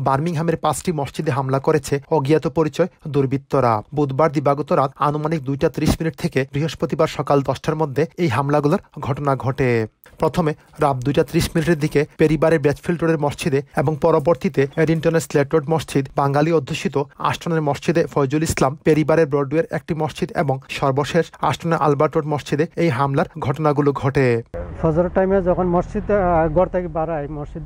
বার্মিংহামের 5টি মসজিদে হামলা করেছে অজ্ঞাত পরিচয় দুর্বৃত্তরা। বুধবার দিবাগত রাত আনুমানিক 2:30 থেকে বৃহস্পতিবার সকাল 10টার মধ্যে এই হামলাগুলোর ঘটনা ঘটে। প্রথমে রাত 2:30 দিকে পেরিবারের ব্যাচফিল্ড রোডের মসজিদে এবং পরবর্তীতে এডিনটনের স্লেট রোড মসজিদ, বাঙালি অধ্যুষিত আষ্টনের মসজিদে ফয়জুল ইসলাম, পেরিবারের ব্রডওয়ের একটি মসজিদ এবং সর্বশেষ আষ্টনের আলবার্ট রোড মসজিদে এই হামলার ঘটনাগুলো ঘটে। ফজর টাইমে যখন মসজিদ ঘর থেকে বাড়াই, মসজিদ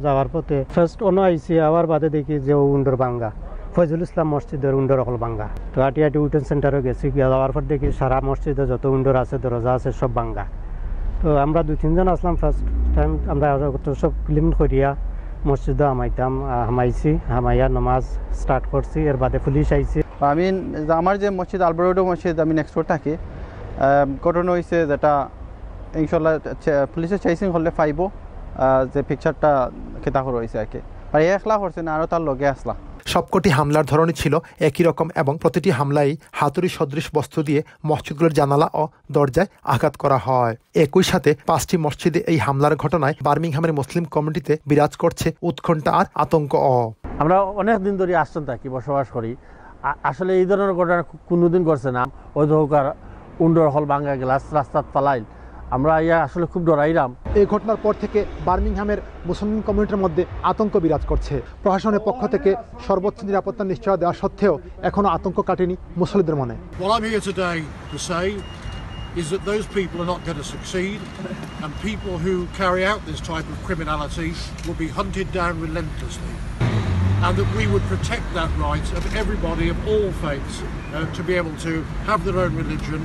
যাওয়ার পথে ফার্স্ট আইসি আবার বাদে দেখি যে উন্ডর বাঙ্গা, ফয়জুল ইসলাম মসজিদের উন্ডর অকল বাঙ্গা। তো হাঁটি উইটেন সেন্টারে গেছি, যাওয়ার পর দেখি সারা মসজিদে যত উন্ডর আছে, দরজা আছে, সব বাঙ্গা। তো আমরা 2-3 জন আসলাম ফার্স্ট টাইম, আমরা সব ক্লিন করিয়া মসজিদে হামাইছি, হামাইয়া নামাজ স্টার্ট করছি। এর বাদে পুলিশ আইছি। আমি আমার যে মসজিদ আলবার্ট মসজিদ, আমি নেক্সট ডোর থাকি। ঘটনা হয়েছে যেটা ইনশাল্লাহ পুলিশের চেসিং হলে পাইব যে পিকচারটা কেতা রয়েছে আর কি, আর একলা করছে না, আরও তার লগে আসলা। সবকটি হামলার ধরনই ছিল একই রকম এবং প্রতিটি হামলাই হাতুড়ি সদৃশ বস্তু দিয়ে মসজিদগুলোর জানালা ও দরজায় আঘাত করা হয়। একই সাথে 5টি মসজিদে এই হামলার ঘটনায় বার্মিংহামের মুসলিম কমিউনিটিতে বিরাজ করছে উৎকণ্ঠা আর আতঙ্ক। আমরা অনেক দিন ধরে আশ্রম থাকি, বসবাস করি। আসলে এই ধরনের ঘটনা কোনোদিন ঘটছে না। ওই ধরকার উন্ডর হল ভাঙ্গা গ্লাস রাস্তাত পালাইল, আমরা আসলে খুব ডরাইলাম। এই ঘটনার পর থেকে বার্মিংহামের মুসলিম কমিউনিটির মধ্যে আতঙ্ক বিরাজ করছে। প্রশাসনের পক্ষ থেকে সর্বোচ্চ নিরাপত্তার নিশ্চয়তা দেওয়া সত্ত্বেও এখনো আতঙ্ক কাটেনি মুসলিমদের মনে। Is that those people are not going to succeed, and people who carry out this type of criminality will be hunted down relentlessly, and that we would protect that right of everybody of all faiths to be able to have their own religion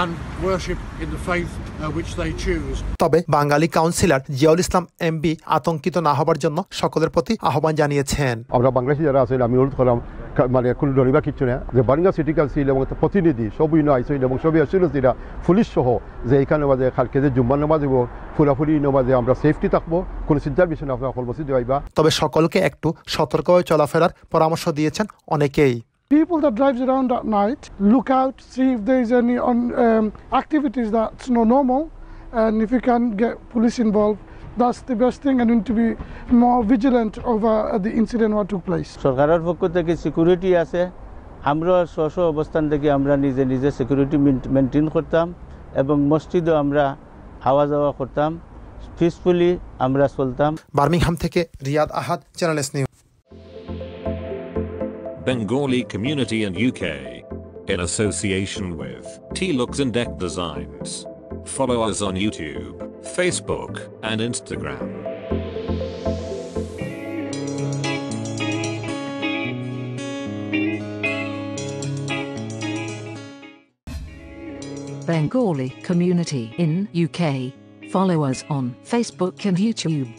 and worship in the faith which they choose. তবে বাঙালি councillor Ziaul ইসলাম MB আতঙ্কিত না হবার জন্য সকলের প্রতি আহ্বান জানিয়েছেন। আমরা বাংলাদেশি যারা আছেন, আমি অনুরোধ করলাম মানে কোনো ডরিবা কিচ্ছু না, যে বারিঙ্গা সিটি কাউন্সিল এবং প্রতিনিধি সবই আইসেন এবং সবই আসছিল যেটা পুলিশ সহ, যে এইখানে নামাজে কালকে যে জুম্মার নামাজ এবং ফুরাফুরি নামাজে আমরা সেফটি থাকবো, কোনো চিন্তার বিষয় না, আপনার মসজিদ যাইবা। তবে সকলকে একটু সতর্কভাবে চলাফেরার পরামর্শ দিয়েছেন অনেকেই। People that drives around at night, look out, see if there is any activities that's not normal, and if you can get police involved, that's the best thing, and need to be more vigilant over the incident what took place. সরকারের পক্ষ থেকে security আছে, আমরা স্ব অবস্থান থেকে আমরা নিজে নিজে সিকিউরিটি মেনটেন করতাম এবং মসজিদও আমরা আওয়া যাওয়া করতাম, পিসফুলি আমরা চলতাম। বার্মিংহাম থেকে Riyad Ahad, channel S news. Bengali community in UK, in association with T-Looks and Deck Designs. Follow us on YouTube, Facebook, and Instagram. Bengali community in UK. Follow us on Facebook and YouTube.